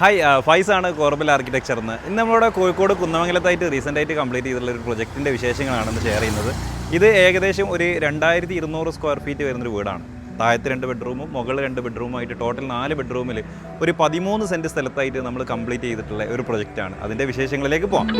Hi, ഫൈസാണ് corbel architecture എന്ന്. ഇന്ന് നമ്മളുടെ കോഴിക്കോട് കുന്നമംഗലത്തായിട്ട് റീസെൻ്റായിട്ട് കംപ്ലീറ്റ് ചെയ്തിട്ടുള്ള ഒരു പ്രൊജക്റ്റിൻ്റെ വിശേഷങ്ങളാണെന്ന് ഷെയർ ചെയ്യുന്നത്. ഇത് ഏകദേശം ഒരു 2200 സ്ക്വയർ ഫീറ്റ് വരുന്നൊരു വീടാണ്. താഴത്ത് 2 ബെഡ്റൂമും മുകളിൽ 2 ബെഡ്റൂമായിട്ട് ടോട്ടൽ 4 ബെഡ്റൂമിൽ ഒരു 13 സെൻറ്റ് സ്ഥലത്തായിട്ട് നമ്മൾ കംപ്ലീറ്റ് ചെയ്തിട്ടുള്ള ഒരു പ്രൊജക്റ്റാണ്. അതിൻ്റെ വിശേഷങ്ങളിലേക്ക് പോകാം.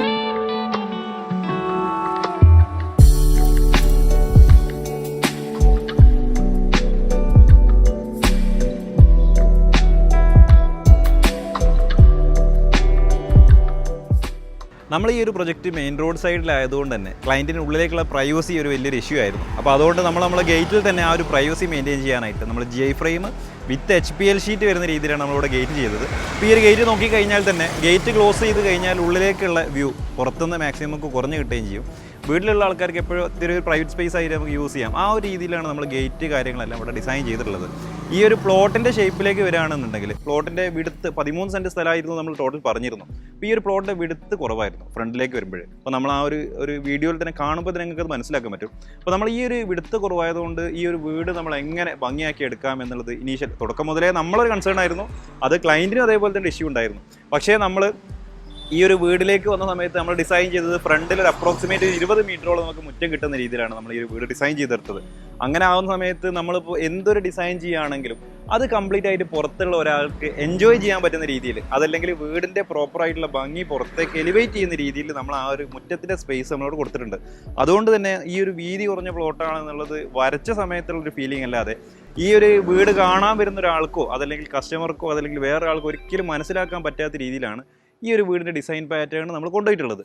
നമ്മൾ ഈ ഒരു പ്രൊജക്റ്റ് മെയിൻ റോഡ് സൈഡിലായതുകൊണ്ട് തന്നെ ക്ലയൻറ്റിന് ഉള്ളിലേക്കുള്ള പ്രൈവസി ഒരു വലിയൊരു ഇഷ്യൂ ആയിരുന്നു. അപ്പോൾ അതുകൊണ്ട് നമ്മളെ ഗേറ്റിൽ തന്നെ ആ ഒരു പ്രൈവസി മെയിൻറ്റെയിൻ ചെയ്യാനായിട്ട് നമ്മൾ GI ഫ്രെയിം വിത്ത് HPL ഷീറ്റ് വരുന്ന രീതിയിലാണ് നമ്മളിവിടെ ഗേറ്റ് ചെയ്തത്. അപ്പോൾ ഈ ഒരു ഗേറ്റ് നോക്കിക്കഴിഞ്ഞാൽ തന്നെ ഗേറ്റ് ക്ലോസ് ചെയ്ത് കഴിഞ്ഞാൽ ഉള്ളിലേക്കുള്ള വ്യൂ പുറത്തുനിന്ന് മാക്സിമം നമുക്ക് കുറഞ്ഞ് കിട്ടുകയും ചെയ്യും. വീട്ടിലുള്ള ആൾക്കാർക്ക് എപ്പോഴും ഒരു പ്രൈവറ്റ് സ്പേസ് ആയിട്ട് നമുക്ക് യൂസ് ചെയ്യാം. ആ ഒരു രീതിയിലാണ് നമ്മൾ ഗേറ്റ് കാര്യങ്ങളെല്ലാം ഇവിടെ ഡിസൈൻ ചെയ്തിട്ടുള്ളത്. ഈ ഒരു പ്ലോട്ടിൻ്റെ ഷേപ്പിലേക്ക് വരികയാണെന്നുണ്ടെങ്കിൽ പ്ലോട്ടിൻ്റെ വിടുത്ത് 13 സെൻറ്റ് സ്ഥലമായിരുന്നു നമ്മൾ ടോട്ടൽ പറഞ്ഞിരുന്നു. അപ്പോൾ ഈ ഒരു പ്ലോട്ടിൻ്റെ വിടുത്ത് കുറവായിരുന്നു ഫ്രണ്ടിലേക്ക് വരുമ്പോൾ. അപ്പോൾ നമ്മൾ ആ ഒരു വീഡിയോയിൽ തന്നെ കാണുമ്പോൾ തന്നെ നിങ്ങൾക്ക് അത് മനസ്സിലാക്കാൻ പറ്റും. അപ്പോൾ നമ്മൾ ഈ ഒരു വിടുത്ത് കുറവായതുകൊണ്ട് ഈ ഒരു വീട് നമ്മൾ എങ്ങനെ ഭംഗിയാക്കി എടുക്കാം എന്നുള്ളത് ഇനീഷ്യൽ തുടക്കം മുതലേ നമ്മളൊരു കൺസേൺ ആയിരുന്നു. അത് ക്ലയൻറ്റിനും അതേപോലെ തന്നെ ഇഷ്യൂ ഉണ്ടായിരുന്നു. പക്ഷേ നമ്മൾ ഈ ഒരു വീടിലേക്ക് വന്ന സമയത്ത് നമ്മൾ ഡിസൈൻ ചെയ്തത് ഫ്രണ്ടിൽ ഒരു അപ്രോക്സിമേറ്റ് 20 മീറ്ററോളം നമുക്ക് മുറ്റം കിട്ടുന്ന രീതിയിലാണ് നമ്മൾ ഈ ഒരു വീട് ഡിസൈൻ ചെയ്തെടുത്തത്. അങ്ങനെ ആവുന്ന സമയത്ത് നമ്മളിപ്പോൾ എന്തൊരു ഡിസൈൻ ചെയ്യുകയാണെങ്കിലും അത് കംപ്ലീറ്റ് ആയിട്ട് പുറത്തുള്ള ഒരാൾക്ക് എൻജോയ് ചെയ്യാൻ പറ്റുന്ന രീതിയിൽ, അതല്ലെങ്കിൽ വീടിൻ്റെ പ്രോപ്പറായിട്ടുള്ള ഭംഗി പുറത്തേക്ക് എലിവേറ്റ് ചെയ്യുന്ന രീതിയിൽ നമ്മൾ ആ ഒരു മുറ്റത്തിൻ്റെ സ്പേസ് നമ്മളോട് കൊടുത്തിട്ടുണ്ട്. അതുകൊണ്ട് തന്നെ ഈ ഒരു വീതി കുറഞ്ഞ പ്ലോട്ടാണെന്നുള്ളത് വരച്ച സമയത്തുള്ളൊരു ഫീലിംഗ് അല്ലാതെ ഈ ഒരു വീട് കാണാൻ വരുന്ന ഒരാൾക്കോ അതല്ലെങ്കിൽ കസ്റ്റമർക്കോ അതല്ലെങ്കിൽ വേറെ ആൾക്കോ ഒരിക്കലും മനസ്സിലാക്കാൻ പറ്റാത്ത രീതിയിലാണ് ഈ ഒരു വീടിൻ്റെ ഡിസൈൻ പാറ്റേൺ നമ്മൾ കൊണ്ടുപോയിട്ടുള്ളത്.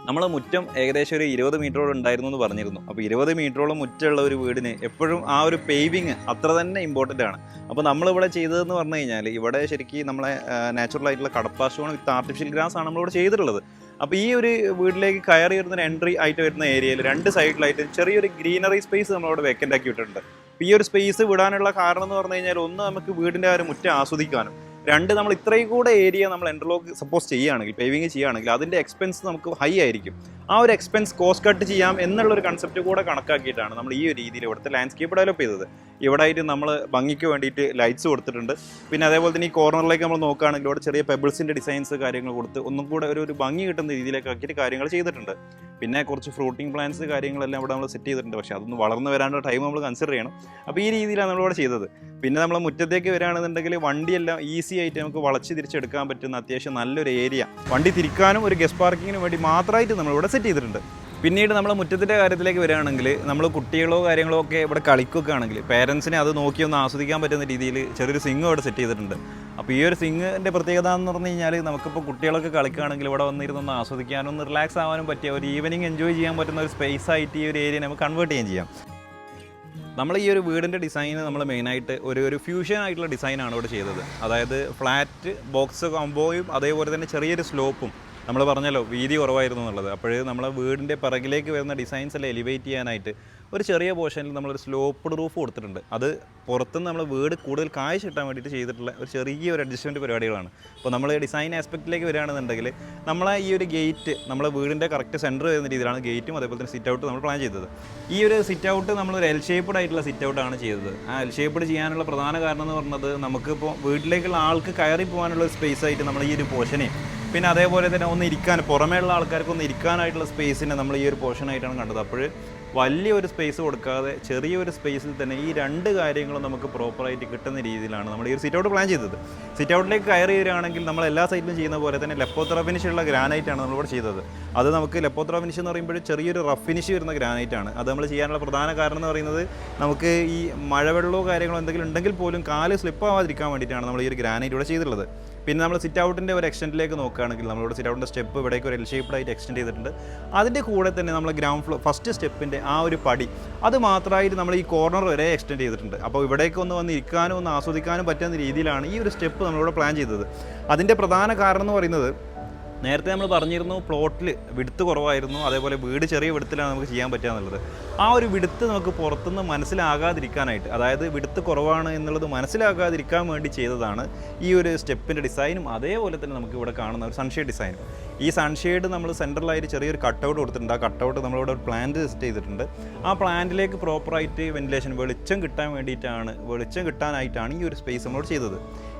നമ്മൾ മുറ്റം ഏകദേശം ഒരു 20 മീറ്ററോളം ഉണ്ടായിരുന്നു എന്ന് പറഞ്ഞിരുന്നു. അപ്പോൾ 20 മീറ്ററോളം മുറ്റമുള്ള ഒരു വീടിന് എപ്പോഴും ആ ഒരു പേവിങ് അത്ര തന്നെ ഇമ്പോർട്ടൻ്റ് ആണ്. അപ്പോൾ നമ്മളിവിടെ ചെയ്തതെന്ന് പറഞ്ഞു കഴിഞ്ഞാൽ ഇവിടെ ശരിക്കും നമ്മളെ നാച്ചുറൽ ആയിട്ടുള്ള കടപ്പാ സ്റ്റോൺ വിത്ത് ആർട്ടിഫിഷ്യൽ ഗ്രാസ് ആണ് നമ്മളിവിടെ ചെയ്തിട്ടുള്ളത്. അപ്പോൾ ഈ ഒരു വീട്ടിലേക്ക് കയറി വരുന്ന എൻട്രി ആയിട്ട് വരുന്ന ഏരിയയിൽ 2 സൈഡിലായിട്ട് ചെറിയൊരു ഗ്രീനറി സ്പേസ് നമ്മളവിടെ വേക്കൻ്റ് ആക്കി വിട്ടിട്ടുണ്ട്. അപ്പോൾ ഈ ഒരു സ്പേസ് വിടാനുള്ള കാരണം എന്ന് പറഞ്ഞു കഴിഞ്ഞാൽ ഒന്ന് നമുക്ക് വീടിൻ്റെ ആ ഒരു മുറ്റം ആസ്വദിക്കാനും, 2 നമ്മൾ ഇത്രയും കൂടെ ഏരിയ നമ്മൾ ഇൻ്റർലോക്ക് സപ്പോസ് ചെയ്യുകയാണെങ്കിൽ പേവിങ് ചെയ്യുകയാണെങ്കിൽ അതിൻ്റെ എക്സ്പെൻസ് നമുക്ക് ഹൈ ആയിരിക്കും. ആ ഒരു എക്സ്പെൻസ് കോസ്റ്റ് കട്ട് ചെയ്യാം എന്നുള്ളൊരു കൺസെപ്റ്റ് കൂടെ കണക്കാക്കിയിട്ടാണ് നമ്മൾ ഈ ഒരു രീതിയിൽ ഇവിടുത്തെ ലാൻഡ്സ്കേപ്പ് ഡെവലപ്പ് ചെയ്തത്. ഇവിടെ ആയിട്ട് നമ്മൾ ഭംഗിക്ക് വേണ്ടിയിട്ട് ലൈറ്റ്സ് കൊടുത്തിട്ടുണ്ട്. പിന്നെ അതേപോലെ തന്നെ ഈ കോർണറിലേക്ക് നമ്മൾ നോക്കുകയാണെങ്കിൽ ഇവിടെ ചെറിയ പെബിൾസിൻ്റെ ഡിസൈൻസ് കാര്യങ്ങൾ കൊടുത്ത് ഒന്നും കൂടെ ഒരു ഭംഗി കിട്ടുന്ന രീതിയിലേക്ക് ആക്കിയിട്ട് കാര്യങ്ങൾ ചെയ്തിട്ടുണ്ട്. പിന്നെ കുറച്ച് ഫ്രൂട്ടിങ് പ്ലാന്റ്സ് കാര്യങ്ങളെല്ലാം ഇവിടെ നമ്മൾ സെറ്റ് ചെയ്തിട്ടുണ്ട്. പക്ഷേ അതൊന്ന് വളർന്ന് വരാനുള്ള ടൈം നമ്മൾ കൺസിഡർ ചെയ്യണം. അപ്പോൾ ഈ രീതിയിലാണ് നമ്മളിവിടെ ചെയ്തത്. പിന്നെ നമ്മൾ മുറ്റത്തേക്ക് വരികയാണെന്നുണ്ടെങ്കിൽ വണ്ടിയെല്ലാം ഈസി ആയിട്ട് നമുക്ക് വളച്ച് തിരിച്ചെടുക്കാൻ പറ്റുന്ന അത്യാവശ്യം നല്ലൊരു ഏരിയ, വണ്ടി തിരിക്കാനും ഒരു ഗസ്റ്റ് പാർക്കിങ്ങിനും വേണ്ടി മാത്രമായിട്ട് നമ്മളിവിടെ സെറ്റ് ചെയ്തിട്ടുണ്ട്. പിന്നീട് നമ്മൾ മുറ്റത്തിൻ്റെ കാര്യത്തിലേക്ക് വരികയാണെങ്കിൽ നമ്മൾ കുട്ടികളോ കാര്യങ്ങളോ ഒക്കെ ഇവിടെ കളിക്കുകയൊക്കെ ആണെങ്കിൽ പേരൻസിനെ അത് നോക്കി ഒന്ന് ആസ്വദിക്കാൻ പറ്റുന്ന രീതിയിൽ ചെറിയൊരു സിംഗ് ഇവിടെ സെറ്റ് ചെയ്തിട്ടുണ്ട്. അപ്പോൾ ഈ ഒരു സിംഗിൻ്റെ പ്രത്യേകത എന്ന് പറഞ്ഞു കഴിഞ്ഞാൽ നമുക്കിപ്പോൾ കുട്ടികളൊക്കെ കളിക്കുകയാണെങ്കിൽ ഇവിടെ വന്നിരുന്നൊന്ന് ആസ്വദിക്കാനും ഒന്ന് റിലാക്സ് ആവാനും പറ്റിയ ഒരു ഈവനിങ് എൻജോയ് ചെയ്യാൻ പറ്റുന്ന ഒരു സ്പേസ് ആയിട്ട് ഈ ഒരു ഏരിയ നമുക്ക് കൺവേർട്ട് ചെയ്യാം. നമ്മൾ ഈ ഒരു വീടിൻ്റെ ഡിസൈന് നമ്മൾ മെയിനായിട്ട് ഒരു ഫ്യൂഷൻ ആയിട്ടുള്ള ഡിസൈനാണ് ഇവിടെ ചെയ്തത്. അതായത് ഫ്ലാറ്റ് ബോക്സ് കോംബോയും അതേപോലെ തന്നെ ചെറിയൊരു സ്ലോപ്പും. നമ്മൾ പറഞ്ഞല്ലോ വീതി കുറവായിരുന്നു എന്നുള്ളത്. അപ്പോൾ നമ്മൾ വീടിൻ്റെ പിറകിലേക്ക് വരുന്ന ഡിസൈൻസ് എല്ലാം എലിവേറ്റ് ചെയ്യാനായിട്ട് ഒരു ചെറിയ പോർഷനിൽ നമ്മളൊരു സ്ലോപ്പ്ഡ് റൂഫ് കൊടുത്തിട്ടുണ്ട്. അത് പുറത്തുനിന്ന് നമ്മൾ വീട് കൂടുതൽ കാഴ്ച കിട്ടാൻ വേണ്ടിയിട്ട് ചെയ്തിട്ടുള്ള ഒരു ചെറിയൊരു അഡ്ജസ്റ്റ്മെൻറ്റ് പരിപാടികളാണ്. അപ്പോൾ നമ്മൾ ഡിസൈൻ ആസ്പെക്റ്റിലേക്ക് വരികയാണെന്നുണ്ടെങ്കിൽ നമ്മളെ ഈ ഒരു ഗേറ്റ് നമ്മളെ വീടിൻ്റെ കറക്റ്റ് സെൻറ്റർ വരുന്ന രീതിയിലാണ് ഗേറ്റും അതേപോലെ തന്നെ സിറ്റ് ഔട്ട് നമ്മൾ പ്ലാൻ ചെയ്തത്. ഈ ഒരു സിറ്റ് ഔട്ട് നമ്മളൊരു എൽ ഷേപ്പ്ഡ് ആയിട്ടുള്ള സിറ്റ് ഔട്ടാണ് ചെയ്തത്. ആ എൽ ഷേപ്പ്ഡ് ചെയ്യാനുള്ള പ്രധാന കാരണം എന്ന് പറഞ്ഞത് നമുക്കിപ്പോൾ വീട്ടിലേക്കുള്ള ആൾക്ക് കയറി പോകാനുള്ള ഒരു സ്പേസ് ആയിട്ട് നമ്മൾ ഈ ഒരു പോർഷനെ, പിന്നെ അതേപോലെ തന്നെ ഒന്ന് ഇരിക്കാൻ പുറമേയുള്ള ആൾക്കാർക്ക് ഒന്ന് ഇരിക്കാനായിട്ടുള്ള സ്പേസിനെ നമ്മൾ ഈ ഒരു പോർഷനായിട്ടാണ് കണ്ടത്. അപ്പോൾ വലിയൊരു സ്പേസ് കൊടുക്കാതെ ചെറിയൊരു സ്പേസിൽ തന്നെ ഈ 2 കാര്യങ്ങളും നമുക്ക് പ്രോപ്പറായിട്ട് കിട്ടുന്ന രീതിയിലാണ് നമ്മൾ ഈ ഒരു സിറ്റ് ഔട്ട് പ്ലാൻ ചെയ്തത്. സിറ്റ് ഔട്ടിലേക്ക് കയറി വരികയാണെങ്കിൽ നമ്മൾ എല്ലാ സൈഡിലും ചെയ്യുന്ന പോലെ തന്നെ ലെപ്പോത്ര ഫിനിഷുള്ള ഗ്രാനൈറ്റാണ് നമ്മളിവിടെ ചെയ്തത്. അത് നമുക്ക് ലെപ്പോത്ര ഫിനിഷ് എന്ന് പറയുമ്പോൾ ചെറിയൊരു റഫ് ഫിനിഷ് വരുന്ന ഗ്രാനൈറ്റാണ്. അത് നമ്മൾ ചെയ്യാനുള്ള പ്രധാന കാരണം എന്ന് പറയുന്നത് നമുക്ക് ഈ മഴവെള്ളമോ കാര്യങ്ങളോ എന്തെങ്കിലും ഉണ്ടെങ്കിൽ പോലും കാല് സ്ലിപ്പ് ആവാതിരിക്കാൻ വേണ്ടിയിട്ടാണ് നമ്മൾ ഈ ഒരു ഗ്രാനൈറ്റ് ഇവിടെ ചെയ്തിട്ടുള്ളത്. പിന്നെ നമ്മൾ സിറ്റ് ഔട്ടിൻ്റെ ഒരു എക്സ്റ്റെൻഡിലേക്ക് നോക്കുകയാണെങ്കിൽ നമ്മളിവിടെ സിറ്റ് ഔട്ടിൻ്റെ സ്റ്റെപ്പ് ഇവിടേക്ക് ഒരു എൽ ഷേപ്പ്ഡായിട്ട് എക്സ്റ്റെൻഡ് ചെയ്തിട്ടുണ്ട്. അതിൻ്റെ കൂടെ തന്നെ നമ്മൾ ഗ്രൗണ്ട് ഫ്ലോർ ഫസ്റ്റ് സ്റ്റെപ്പിൻ്റെ ആ ഒരു പടി അത് മാത്രമായിട്ട് നമ്മൾ ഈ കോർണർ വരെ എക്സ്റ്റെൻഡ് ചെയ്തിട്ടുണ്ട്. അപ്പോൾ ഇവിടേക്ക് വന്ന് ഇരിക്കാനും ഒന്ന് ആസ്വദിക്കാനും പറ്റുന്ന രീതിയിലാണ് ഈ ഒരു സ്റ്റെപ്പ് നമ്മളിവിടെ പ്ലാൻ ചെയ്തത്. അതിൻ്റെ പ്രധാന കാരണം എന്ന് പറയുന്നത് നേരത്തെ നമ്മൾ പറഞ്ഞിരുന്നു പ്ലോട്ടിൽ വിടുത്ത് കുറവായിരുന്നു, അതേപോലെ വീട് ചെറിയ വിടുത്തിലാണ് നമുക്ക് ചെയ്യാൻ പറ്റുക എന്നുള്ളത്. ആ ഒരു വിടുത്ത് നമുക്ക് പുറത്തുനിന്ന് മനസ്സിലാകാതിരിക്കാനായിട്ട്, അതായത് വിടുത്ത് കുറവാണ് എന്നുള്ളത് മനസ്സിലാകാതിരിക്കാൻ വേണ്ടി ചെയ്തതാണ് ഈ ഒരു സ്റ്റെപ്പിൻ്റെ ഡിസൈനും അതേപോലെ തന്നെ നമുക്ക് ഇവിടെ കാണുന്ന ഒരു സൺഷെയ്ഡ് ഡിസൈനും. ഈ സൺഷെയ്ഡ് നമ്മൾ സെൻട്രലായിട്ട് ചെറിയൊരു കട്ടൗട്ട് കൊടുത്തിട്ടുണ്ട്. ആ കട്ടൗട്ട് നമ്മളിവിടെ ഒരു പ്ലാന്റ് സെറ്റ് ചെയ്തിട്ടുണ്ട്. ആ പ്ലാന്റിലേക്ക് പ്രോപ്പറായിട്ട് വെന്റിലേഷൻ വെളിച്ചം കിട്ടാനായിട്ടാണ് ഈ ഒരു സ്പേസ് നമ്മളോട് ചെയ്തത്.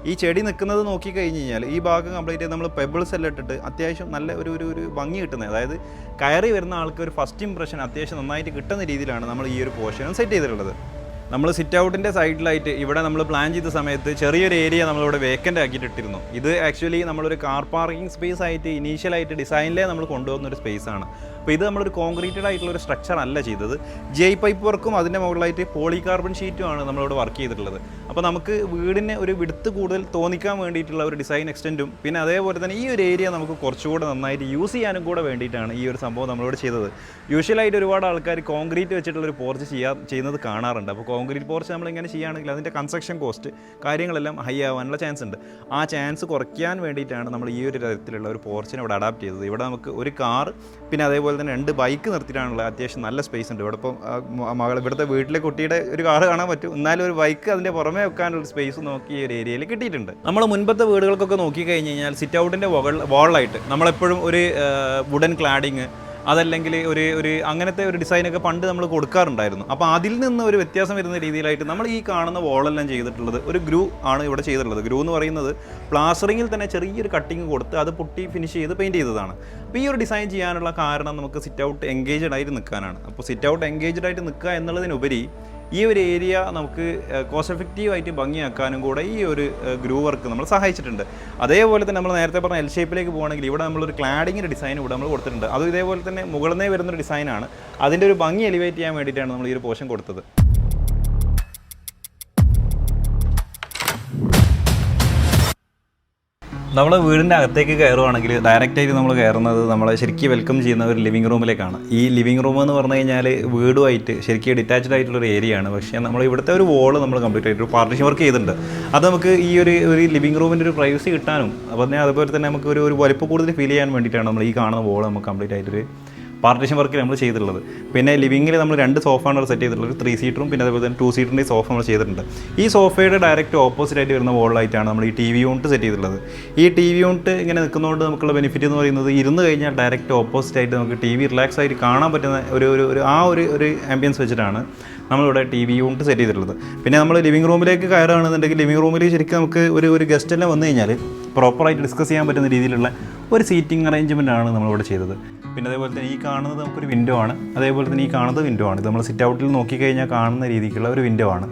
ഈ ചെടി നിൽക്കുന്നത് നോക്കിക്കഴിഞ്ഞ് കഴിഞ്ഞാൽ ഈ ഭാഗം കംപ്ലീറ്റ് നമ്മൾ പെബിൾസ് എല്ലാം ഇട്ടിട്ട് അത്യാവശ്യം നല്ല ഒരു ഭംഗി കിട്ടുന്നത്, അതായത് കയറി വരുന്ന ആൾക്ക് ഒരു ഫസ്റ്റ് ഇംപ്രഷൻ അത്യാവശ്യം നന്നായിട്ട് കിട്ടുന്ന രീതിയിലാണ് നമ്മൾ ഈ ഒരു പോർഷൻ സെറ്റ് ചെയ്തിട്ടുള്ളത്. നമ്മൾ സിറ്റ് ഔട്ടിൻ്റെ സൈഡിലായിട്ട് ഇവിടെ നമ്മൾ പ്ലാൻ ചെയ്ത സമയത്ത് ചെറിയൊരു ഏരിയ നമ്മളിവിടെ വേക്കൻ്റ് ആക്കിയിട്ട് ഇട്ടിരുന്നു. ഇത് ആക്ച്വലി നമ്മളൊരു കാർ പാർക്കിംഗ് സ്പേസ് ആയിട്ട് ഇനീഷ്യലായിട്ട് ഡിസൈനിലേ നമ്മൾ കൊണ്ടുവന്നൊരു സ്പേസാണ്. അപ്പോൾ ഇത് നമ്മളൊരു കോൺക്രീറ്റഡ് ആയിട്ടുള്ള ഒരു സ്ട്രക്ചർ അല്ല ചെയ്തത്. ജെ പൈപ്പ് വർക്കും അതിൻ്റെ മുകളിലായിട്ട് പോളികാർബൺ ഷീറ്റുമാണ് നമ്മളിവിടെ വർക്ക് ചെയ്തിട്ടുള്ളത്. അപ്പോൾ നമുക്ക് വീടിന് ഒരു വിടുത്ത് കൂടുതൽ തോന്നിക്കാൻ വേണ്ടിയിട്ടുള്ള ഒരു ഡിസൈൻ എക്സ്റ്റൻറ്റും പിന്നെ അതേപോലെ തന്നെ ഈ ഒരു ഏരിയ നമുക്ക് കുറച്ചുകൂടെ നന്നായിട്ട് യൂസ് ചെയ്യാനും കൂടെ വേണ്ടിയിട്ടാണ് ഈ ഒരു സംഭവം നമ്മളിവിടെ ചെയ്തത്. യൂഷ്വലായിട്ട് ഒരുപാട് ആൾക്കാർ കോൺക്രീറ്റ് വെച്ചിട്ടുള്ളൊരു പോർച്ച് ചെയ്യുന്നത് കാണാറുണ്ട്. അപ്പോൾ കോൺക്രീറ്റ് പോർച്ച് നമ്മളിങ്ങനെ ചെയ്യുകയാണെങ്കിൽ അതിൻ്റെ കൺസ്ട്രക്ഷൻ കോസ്റ്റ് കാര്യങ്ങളെല്ലാം ഹൈ ആവാനുള്ള ചാൻസ് ഉണ്ട്. ആ ചാൻസ് കുറയ്ക്കാൻ വേണ്ടിയിട്ടാണ് നമ്മൾ ഈ ഒരു തരത്തിലുള്ള ഒരു പോർച്ചിനെ ഇവിടെ അഡാപ്റ്റ് ചെയ്തത്. ഇവിടെ നമുക്ക് ഒരു കാർ പിന്നെ അതേപോലെ തന്നെ 2 ബൈക്ക് നിർത്തിയിട്ടാണുള്ള അത്യാവശ്യം നല്ല സ്പേസ് ഉണ്ട്. ഇവിടെ ഇപ്പം ഇവിടുത്തെ വീട്ടിലെ കുട്ടിയുടെ ഒരു കാർ കാണാൻ പറ്റും, എന്നാലും ഒരു ബൈക്ക് അതിൻ്റെ പുറമേ വെക്കാനുള്ള സ്പേസ് നോക്കി ഈ ഒരു ഏരിയയിൽ കിട്ടിയിട്ടുണ്ട്. നമ്മൾ മുൻപത്തെ വീടുകൾക്കൊക്കെ നോക്കി കഴിഞ്ഞ് കഴിഞ്ഞാൽ സിറ്റ് ഔട്ടിൻ്റെ വാളിലായിട്ട് നമ്മളെപ്പോഴും ഒരു വുഡൻ ക്ലാഡിങ് അതല്ലെങ്കിൽ ഒരു അങ്ങനത്തെ ഒരു ഡിസൈനൊക്കെ പണ്ട് നമ്മൾ കൊടുക്കാറുണ്ടായിരുന്നു. അപ്പോൾ അതിൽ നിന്ന് ഒരു വ്യത്യാസം വരുന്ന രീതിയിലായിട്ട് നമ്മൾ ഈ കാണുന്ന വോളെല്ലാം ചെയ്തിട്ടുള്ളത് ഒരു ഗ്രൂ ആണ് ഇവിടെ ചെയ്തിട്ടുള്ളത്. ഗ്രൂ എന്ന് പറയുന്നത് പ്ലാസ്റ്ററിങ്ങിൽ തന്നെ ചെറിയൊരു കട്ടിങ് കൊടുത്ത് അത് പൊട്ടി ഫിനിഷ് ചെയ്ത് പെയിൻറ്റ് ചെയ്തതാണ്. അപ്പോൾ ഈ ഒരു ഡിസൈൻ ചെയ്യാനുള്ള കാരണം നമുക്ക് സിറ്റ് ഔട്ട് എൻഗേജ്ഡ് ആയിട്ട് നിൽക്കാനാണ്. അപ്പോൾ സിറ്റ് ഔട്ട് എൻഗേജ്ഡ് ആയിട്ട് നിൽക്കുക എന്നുള്ളതിനുപരി ഈ ഒരു ഏരിയ നമുക്ക് കോസ്റ്റ് എഫക്റ്റീവായിട്ട് ഭംഗിയാക്കാനും കൂടെ ഈ ഒരു ഗ്രൂ വർക്ക് നമ്മൾ സഹായിച്ചിട്ടുണ്ട്. അതേപോലെ തന്നെ നമ്മൾ നേരത്തെ പറഞ്ഞ എൽ ഷേപ്പിലേക്ക് പോകുകയാണെങ്കിൽ ഇവിടെ നമ്മളൊരു ക്ലാഡിങ്ങിൻ്റെ ഡിസൈൻ ഇവിടെ നമ്മൾ കൊടുത്തിട്ടുണ്ട്. അത് ഇതേപോലെ തന്നെ മുകളിൽ നിന്നേ വരുന്നൊരു ഡിസൈനാണ്. അതിൻ്റെ ഒരു ഭംഗി എലിവേറ്റ് ചെയ്യാൻ വേണ്ടിയിട്ടാണ് നമ്മൾ ഈ ഒരു പോർഷൻ കൊടുത്തത്. നമ്മൾ വീടിൻ്റെ അകത്തേക്ക് കയറുവാണെങ്കിൽ ഡയറക്റ്റായിട്ട് നമ്മൾ കയറുന്നത് നമ്മളെ ശരിക്കും വെൽക്കം ചെയ്യുന്ന ഒരു ലിവിങ് റൂമിലേക്കാണ്. ഈ ലിവിങ് റൂം എന്ന് പറഞ്ഞു കഴിഞ്ഞാൽ വീടുമായിട്ട് ശരിക്കും ഡിറ്റാച്ച്ഡ് ആയിട്ടുള്ളൊരു ഏരിയ ആണ്. പക്ഷേ നമ്മൾ ഇവിടുത്തെ ഒരു വോള് നമ്മൾ കംപ്ലീറ്റ് ആയിട്ട് ഒരു പാർട്ടീഷൻ വർക്ക് ചെയ്തിട്ടുണ്ട്. അത് നമുക്ക് ഈ ഒരു ലിവിങ് റൂമിൻ്റെ ഒരു പ്രൈവസി കിട്ടാനും അതുപോലെ തന്നെ നമുക്ക് ഒരു വലിപ്പം കൂടുതൽ ഫീൽ ചെയ്യാൻ വേണ്ടിയിട്ടാണ് നമ്മൾ ഈ കാണുന്ന വോള് നമുക്ക് കംപ്ലീറ്റ് ആയിട്ടൊരു പാർട്ടീഷൻ വർക്കിൽ നമ്മൾ ചെയ്തിട്ടുള്ളത്. പിന്നെ ലിവിങ്ങിൽ നമ്മൾ 2 സോഫാണ് സെറ്റ് ചെയ്തിട്ടുള്ളത്, ഒരു 3 സീറ്ററും പിന്നെ അതേപോലെ തന്നെ 2 സീറ്ററിൻ്റെ സോഫ നമ്മൾ ചെയ്തിട്ടുണ്ട്. ഈ സോഫയുടെ ഡയറക്റ്റ് ഓപ്പോസിറ്റ് ആയിട്ട് വരുന്ന വോളിലായിട്ടാണ് നമ്മൾ ഈ TV യൂണിറ്റ് സെറ്റ് ചെയ്തിട്ടുള്ളത്. ഈ TV യൂണിറ്റ് ഇങ്ങനെ നിൽക്കുന്നതുകൊണ്ട് നമുക്കുള്ള ബെനിഫിറ്റ് എന്ന് പറയുന്നത് ഇരുന്ന് കഴിഞ്ഞാൽ ഡയറക്റ്റ് ഓപ്പോസിറ്റ് ആയിട്ട് നമുക്ക് TV റിലാക്സ് ആയിട്ട് കാണാൻ പറ്റുന്ന ഒരു ആംബിയൻസ് വെച്ചിട്ടാണ് നമ്മളിവിടെ TV യൂണിറ്റ് സെറ്റ് ചെയ്തിട്ടുള്ളത്. പിന്നെ നമ്മൾ ലിവിങ് റൂമിലേക്ക് കയറുകയാണെന്നുണ്ടെങ്കിൽ ലിവിങ് റൂമിൽ ശരിക്കും നമുക്ക് ഒരു ഗസ്റ്റ് എല്ലാം വന്നു കഴിഞ്ഞാൽ പ്രോപ്പറായിട്ട് ഡിസ്കസ് ചെയ്യാൻ പറ്റുന്ന രീതിയിലുള്ള ഒരു സീറ്റിംഗ് അറേഞ്ച്മെൻ്റ് ആണ് നമ്മളിവിടെ ചെയ്തത്. പിന്നെ അതേപോലെ തന്നെ ഈ കാണുന്നത് നമുക്കൊരു വിൻഡോ ആണ്. അതേപോലെ തന്നെ ഈ കാണുന്നത് വിൻഡോ ആണ്. ഇത് നമ്മൾ സിറ്റ് ഔട്ടിൽ നോക്കിക്കഴിഞ്ഞാൽ കാണുന്ന രീതിക്കുള്ള ഒരു വിൻഡോ ആണ്.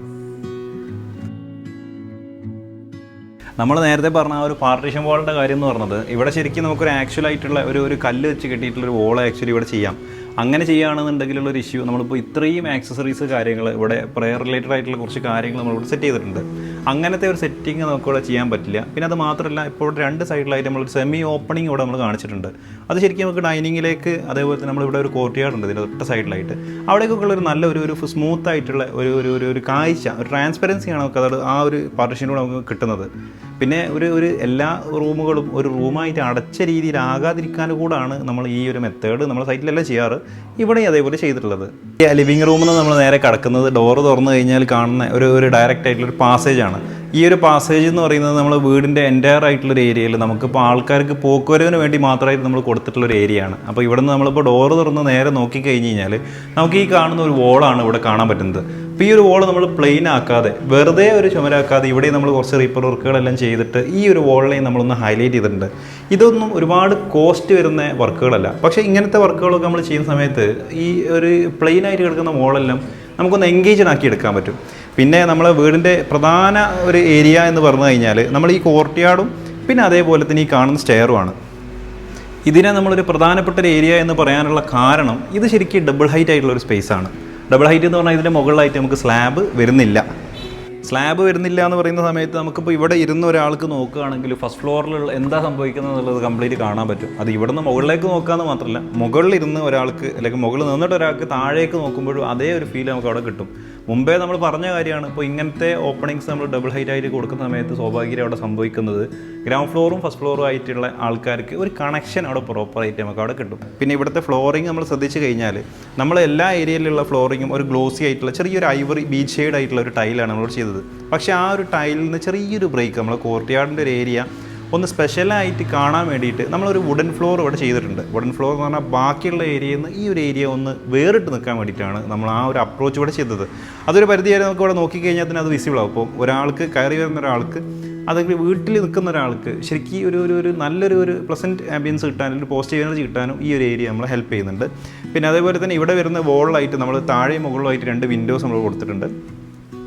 നമ്മൾ നേരത്തെ പറഞ്ഞ ആ ഒരു പാർട്ടീഷൻ വാളിൻ്റെ കാര്യം എന്ന് പറഞ്ഞത് ഇവിടെ ശരിക്കും നമുക്കൊരു ആക്ച്വലായിട്ടുള്ള ഒരു കല്ല് വെച്ച് കെട്ടിയിട്ടുള്ളൊരു വോൾ ആക്ച്വലി ഇവിടെ ചെയ്യാം. അങ്ങനെ ചെയ്യുകയാണെന്നുണ്ടെങ്കിലുള്ളൊരു ഇഷ്യൂ നമ്മളിപ്പോൾ ഇത്രയും ആക്സസറീസ് കാര്യങ്ങൾ ഇവിടെ പ്രയർ റിലേറ്റഡ് ആയിട്ടുള്ള കുറച്ച് കാര്യങ്ങൾ നമ്മളിവിടെ സെറ്റ് ചെയ്തിട്ടുണ്ട്. അങ്ങനത്തെ ഒരു സെറ്റിങ് നമുക്കിവിടെ ചെയ്യാൻ പറ്റില്ല. പിന്നെ അത് മാത്രമല്ല ഇപ്പോൾ 2 സൈഡിലായിട്ട് നമ്മളൊരു സെമി ഓപ്പണിംഗ് ഇവിടെ നമ്മൾ കാണിച്ചിട്ടുണ്ട്. അത് ശരിക്കും നമുക്ക് ഡൈനിങ്ങിലേക്ക് അതേപോലെ തന്നെ നമ്മളിവിടെ ഒരു കോർട്ട്യാർഡ് ഉണ്ട് ഇതിൻ്റെ തൊട്ട സൈഡിലായിട്ട്. അവിടേക്കൊക്കെ ഉള്ളൊരു നല്ല ഒരു സ്മൂത്ത് ആയിട്ടുള്ള ഒരു കാഴ്ച, ഒരു ട്രാൻസ്പെറൻസിയാണ് നമുക്ക് അത് ആ ഒരു പാർട്ടീഷനിലൂടെ നമുക്ക് കിട്ടുന്നത്. പിന്നെ ഒരു എല്ലാ റൂമുകളും ഒരു റൂമായിട്ട് അടച്ച രീതിയിലാകാതിരിക്കാൻ കൂടാണ് നമ്മൾ ഈ ഒരു മെത്തേഡ് നമ്മൾ സൈറ്റിലെല്ലാം ചെയ്യാറ്. ഇവിടെ അതേപോലെ ചെയ്തിട്ടുള്ളത്. ഈ ലിവിങ് റൂമിൽ നിന്ന് നമ്മൾ നേരെ കിടക്കുന്നത് ഡോറ് തുറന്നു കഴിഞ്ഞാൽ കാണുന്ന ഒരു ഡയറക്റ്റ് ആയിട്ടുള്ളൊരു പാസേജാണ്. ഈ ഒരു പാസേജ് എന്ന് പറയുന്നത് നമ്മൾ വീടിൻ്റെ എൻറ്റയർ ആയിട്ടുള്ളൊരു ഏരിയയിൽ നമുക്കിപ്പോൾ ആൾക്കാർക്ക് പോക്കുവരവിന് വേണ്ടി മാത്രമായിട്ട് നമ്മൾ കൊടുത്തിട്ടുള്ളൊരു ഏരിയയാണ്. അപ്പോൾ ഇവിടെ നിന്ന് നമ്മളിപ്പോൾ ഡോറ് തുറന്ന് നേരെ നോക്കിക്കഴിഞ്ഞ് കഴിഞ്ഞാൽ നമുക്ക് ഈ കാണുന്ന ഒരു വോളാണ് ഇവിടെ കാണാൻ പറ്റുന്നത്. അപ്പോൾ ഈ ഒരു വോൾ നമ്മൾ പ്ലെയിൻ ആക്കാതെ വെറുതെ ഒരു ചുമരാക്കാതെ ഇവിടെ നമ്മൾ കുറച്ച് റിപ്പയർ വർക്കുകളെല്ലാം ചെയ്തിട്ട് ഈ ഒരു വോളിനെയും നമ്മളൊന്ന് ഹൈലൈറ്റ് ചെയ്തിട്ടുണ്ട്. ഇതൊന്നും ഒരുപാട് കോസ്റ്റ് വരുന്ന വർക്കുകളല്ല. പക്ഷേ ഇങ്ങനത്തെ വർക്കുകളൊക്കെ നമ്മൾ ചെയ്യുന്ന സമയത്ത് ഈ ഒരു പ്ലെയിൻ ആയിട്ട് കിടക്കുന്ന വോളെല്ലാം നമുക്കൊന്ന് എൻഗേജ്ഡ് ആക്കി എടുക്കാൻ പറ്റും. പിന്നെ നമ്മളെ വീടിൻ്റെ പ്രധാന ഒരു ഏരിയ എന്ന് പറഞ്ഞു കഴിഞ്ഞാൽ നമ്മൾ ഈ കോർട്ട്യാർഡും പിന്നെ അതേപോലെ തന്നെ ഈ കാണുന്ന സ്റ്റെയറുമാണ്. ഇതിനെ നമ്മളൊരു പ്രധാനപ്പെട്ട ഒരു ഏരിയ എന്ന് പറയാനുള്ള കാരണം ഇത് ശരിക്കും ഡബിൾ ഹൈറ്റ് ആയിട്ടുള്ളൊരു സ്പേസാണ്. ഡബിൾ ഹൈറ്റ് എന്ന് പറഞ്ഞാൽ ഇതിൻ്റെ മുകളിലായിട്ട് നമുക്ക് സ്ലാബ് വരുന്നില്ല എന്ന് പറയുന്ന സമയത്ത് നമുക്കിപ്പോൾ ഇവിടെ ഇരുന്ന ഒരാൾക്ക് നോക്കുകയാണെങ്കിൽ ഫസ്റ്റ് ഫ്ലോറിൽ എന്താ സംഭവിക്കുന്നത് എന്നുള്ളത് കംപ്ലീറ്റ് കാണാൻ പറ്റും. അത് ഇവിടെ നിന്ന് മുകളിലേക്ക് നോക്കാമെന്ന് മാത്രമല്ല മുകളിലിരുന്ന് ഒരാൾക്ക് അല്ലെങ്കിൽ മുകളിൽ നിന്നിട്ട് ഒരാൾക്ക് താഴേക്ക് നോക്കുമ്പോഴും അതേ ഒരു ഫീൽ നമുക്ക് അവിടെ കിട്ടും. മുമ്പേ നമ്മൾ പറഞ്ഞ കാര്യമാണ്. ഇപ്പോൾ ഇങ്ങനത്തെ ഓപ്പണിങ്സ് നമ്മൾ ഡബിൾ ഹൈറ്റ് ആയിട്ട് കൊടുക്കുന്ന സമയത്ത് സ്വാഭാവികമായി അവിടെ സംഭവിക്കുന്നത് ഗ്രൗണ്ട് ഫ്ലോറും ഫസ്റ്റ് ഫ്ലോറും ആയിട്ടുള്ള ആൾക്കാർക്ക് ഒരു കണക്ഷൻ അവിടെ പ്രോപ്പറായിട്ട് നമുക്ക് അവിടെ കിട്ടും. പിന്നെ ഇവിടുത്തെ ഫ്ലോറിങ് നമ്മൾ ശ്രദ്ധിച്ച് കഴിഞ്ഞാൽ നമ്മൾ എല്ലാ ഏരിയയിലുള്ള ഫ്ലോറിങ്ങും ഒരു ഗ്ലോസി ആയിട്ടുള്ള ചെറിയൊരു ഐവറി ബീച്ച് ഷെയ്ഡ് ആയിട്ടുള്ള ഒരു ടൈലാണ് നമ്മൾ ചെയ്തത്. പക്ഷേ ആ ഒരു ടൈലിൽ നിന്ന് ചെറിയൊരു ബ്രേക്ക് നമ്മൾ കോർട്ട്യാർഡിൻ്റെ ഒരു ഏരിയ ഒന്ന് സ്പെഷ്യലായിട്ട് കാണാൻ വേണ്ടിയിട്ട് നമ്മളൊരു വുഡൻ ഫ്ലോർ ഇവിടെ ചെയ്തിട്ടുണ്ട്. വുഡൻ ഫ്ലോർ എന്ന് പറഞ്ഞാൽ ബാക്കിയുള്ള ഏരിയയിൽ നിന്ന് ഈ ഒരു ഏരിയ ഒന്ന് വേറിട്ട് നിൽക്കാൻ വേണ്ടിയിട്ടാണ് നമ്മൾ ആ ഒരു അപ്രോച്ച് ഇവിടെ ചെയ്തത്. അതൊരു പരിധി വരെ നമുക്ക് ഇവിടെ നോക്കിക്കഴിഞ്ഞാൽ തന്നെ അത് വിസിബിൾ ആവും. അപ്പോൾ ഒരാൾക്ക് കയറി വരുന്ന ഒരാൾക്ക് അതെങ്കിൽ വീട്ടിൽ നിൽക്കുന്ന ഒരാൾക്ക് ശരിക്കും ഒരു നല്ലൊരു പ്ലസൻറ്റ് ആംബിയൻസ് കിട്ടാനും ഒരു പോസിറ്റീവ് എനർജി കിട്ടാനും ഈ ഒരു ഏരിയ നമ്മളെ ഹെൽപ്പ് ചെയ്യുന്നുണ്ട്. പിന്നെ അതേപോലെ തന്നെ ഇവിടെ വരുന്ന വോളിലായിട്ട് നമ്മൾ താഴെയും മുകളിലായിട്ട് 2 വിൻഡോസ് നമ്മൾ കൊടുത്തിട്ടുണ്ട്.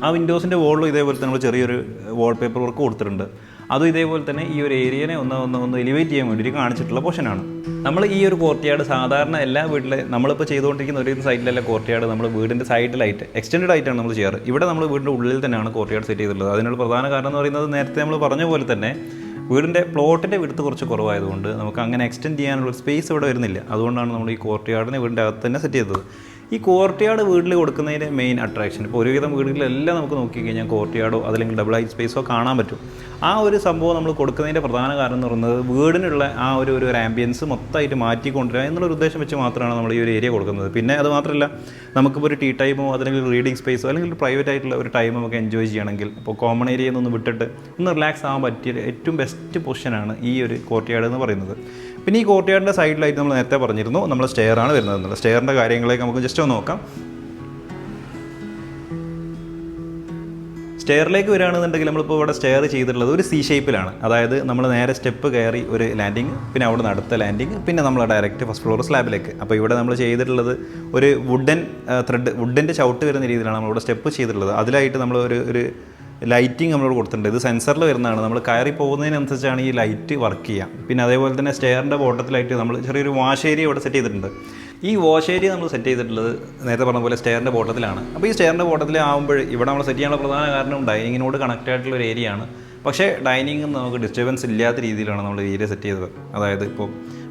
ആ വിൻഡോസിൻ്റെ വോളിലും ഇതേപോലെ തന്നെ നമ്മൾ ചെറിയൊരു വാൾ പേപ്പർ വർക്ക് കൊടുത്തിട്ടുണ്ട്. അതും ഇതേപോലെ തന്നെ ഈ ഒരു ഏരിയനെ ഒന്ന് എലിവേറ്റ് ചെയ്യാൻ വേണ്ടിയിട്ട് കാണിച്ചിട്ടുള്ള പോർഷനാണ്. നമ്മൾ ഈ ഒരു കോർട്ട്യാർഡ് സാധാരണ എല്ലാ വീട്ടിലെ നമ്മളിപ്പോൾ ചെയ്തുകൊണ്ടിരിക്കുന്ന ഒരു സൈഡിലല്ല കോർട്ട്യാർഡ് നമ്മൾ വീടിൻ്റെ സൈഡിലായിട്ട് എക്സ്റ്റെൻഡ് ആയിട്ടാണ് നമ്മൾ ചെയ്യാറ്. ഇവിടെ നമ്മൾ വീടിൻ്റെ ഉള്ളിൽ തന്നെയാണ് കോർട്ട്യാർഡ് സെറ്റ് ചെയ്തിട്ടുള്ളത്. അതിനുള്ള പ്രധാന കാരണം എന്ന് പറയുന്നത് നേരത്തെ നമ്മൾ പറഞ്ഞ പോലെ തന്നെ വീടിൻ്റെ പ്ലോട്ടിൻ്റെ വിടുത്ത് കുറച്ച് കുറവായതുകൊണ്ട് നമുക്ക് അങ്ങനെ എക്സ്റ്റെൻഡ് ചെയ്യാനുള്ള സ്പേസ് ഇവിടെ വരുന്നില്ല. അതുകൊണ്ടാണ് നമ്മൾ ഈ കോർട്ട്യാർഡിനെ വീടിൻ്റെ അകത്ത് തന്നെ സെറ്റ് ചെയ്തത്. ഈ കോർട്ട്യാർഡ് വീട്ടിൽ കൊടുക്കുന്നതിൻ്റെ മെയിൻ അട്രാക്ഷൻ ഇപ്പോൾ ഒരുവിധം വീടുകളിലെല്ലാം നമുക്ക് നോക്കിക്കഴിഞ്ഞാൽ കോർട്ട്യാർഡോ അതല്ലെങ്കിൽ ഡബിൾ ഹൈറ്റ് സ്പേസോ കാണാൻ പറ്റും. ആ ഒരു സംഭവം നമ്മൾ കൊടുക്കുന്നതിൻ്റെ പ്രധാന കാരണം എന്ന് പറയുന്നത് വീടിനുള്ള ആ ഒരു ആംബിയൻസ് മൊത്തമായിട്ട് മാറ്റിക്കൊണ്ടുവരിക എന്നുള്ളൊരു ഉദ്ദേശം വെച്ച് മാത്രമാണ് നമ്മൾ ഈ ഒരു ഏരിയ കൊടുക്കുന്നത്. പിന്നെ അത് മാത്രമല്ല നമുക്കിപ്പോൾ ഒരു ടീ ടൈമോ അല്ലെങ്കിൽ റീഡിംഗ് സ്പേസോ അല്ലെങ്കിൽ പ്രൈവറ്റ് ആയിട്ടുള്ള ഒരു ടൈം നമുക്ക് എൻജോയ് ചെയ്യണമെങ്കിൽ ഇപ്പോൾ കോമൺ ഏരിയയിൽ നിന്ന് വിട്ടിട്ട് ഒന്ന് റിലാക്സ് ആകാൻ പറ്റിയ ഏറ്റവും ബെസ്റ്റ് പൊസിഷനാണ് ഈ ഒരു കോർട്ട്യാർഡ് എന്ന് പറയുന്നത്. പിന്നെ ഈ കോർട്ട്യാർഡിൻ്റെ സൈഡിലായിട്ട് നമ്മൾ നേരത്തെ പറഞ്ഞിരുന്നു നമ്മൾ സ്റ്റെയറാണ് വരുന്നത് എന്നുള്ളത്. സ്റ്റെയറിൻ്റെ കാര്യങ്ങളൊക്കെ നമുക്ക് ജസ്റ്റ് ഒന്ന് നോക്കാം. സ്റ്റെയറിലേക്ക് വരികയാണെന്നുണ്ടെങ്കിൽ നമ്മളിപ്പോൾ ഇവിടെ സ്റ്റെയർ ചെയ്തിട്ടുള്ളത് ഒരു സി ഷേപ്പിലാണ്. അതായത് നമ്മൾ നേരെ സ്റ്റെപ്പ് കയറി ഒരു ലാൻഡിങ്, പിന്നെ അവിടെ നിന്ന് അടുത്ത ലാൻഡിങ്, പിന്നെ നമ്മൾ ഡയറക്റ്റ് ഫസ്റ്റ് ഫ്ലോർ സ്ലാബിലേക്ക്. അപ്പോൾ ഇവിടെ നമ്മൾ ചെയ്തിട്ടുള്ളത് ഒരു വുഡിൻ്റെ ചവിട്ട് വരുന്ന രീതിയിലാണ് നമ്മളിവിടെ സ്റ്റെപ്പ് ചെയ്തിട്ടുള്ളത്. അതിലായിട്ട് നമ്മൾ ഒരു ലൈറ്റിംഗ് നമ്മളോട് കൊടുത്തിട്ടുണ്ട്. ഇത് സെൻസറിൽ വരുന്നതാണ്. നമ്മൾ കയറി പോകുന്നതിനനുസരിച്ചാണ് ഈ ലൈറ്റ് വർക്ക് ചെയ്യുക. പിന്നെ അതേപോലെ തന്നെ സ്റ്റെയറിൻ്റെ ബോട്ടത്തിലായിട്ട് നമ്മൾ ചെറിയൊരു വാഷ് ഏരിയ ഇവിടെ സെറ്റ് ചെയ്തിട്ടുണ്ട്. ഈ വാഷ് ഏരിയ നമ്മൾ സെറ്റ് ചെയ്തിട്ടുള്ളത് നേരത്തെ പറഞ്ഞ പോലെ സ്റ്റെയറിൻ്റെ ബോട്ടത്തിലാണ്. അപ്പോൾ ഈ സ്റ്റെയറിൻ്റെ ബോട്ടത്തിൽ ആകുമ്പോൾ ഇവിടെ നമ്മൾ സെറ്റ് ചെയ്യാനുള്ള പ്രധാന കാരണം ഡൈനിങ്ങിനോട് കണക്റ്റ് ആയിട്ടുള്ള ഒരു ഏരിയ ആണ്. പക്ഷേ ഡൈനിങ് നമുക്ക് ഡിസ്റ്റർബൻസ് ഇല്ലാത്ത രീതിയിലാണ് നമ്മൾ ഏരിയ സെറ്റ് ചെയ്തത്. അതായത് ഇപ്പോൾ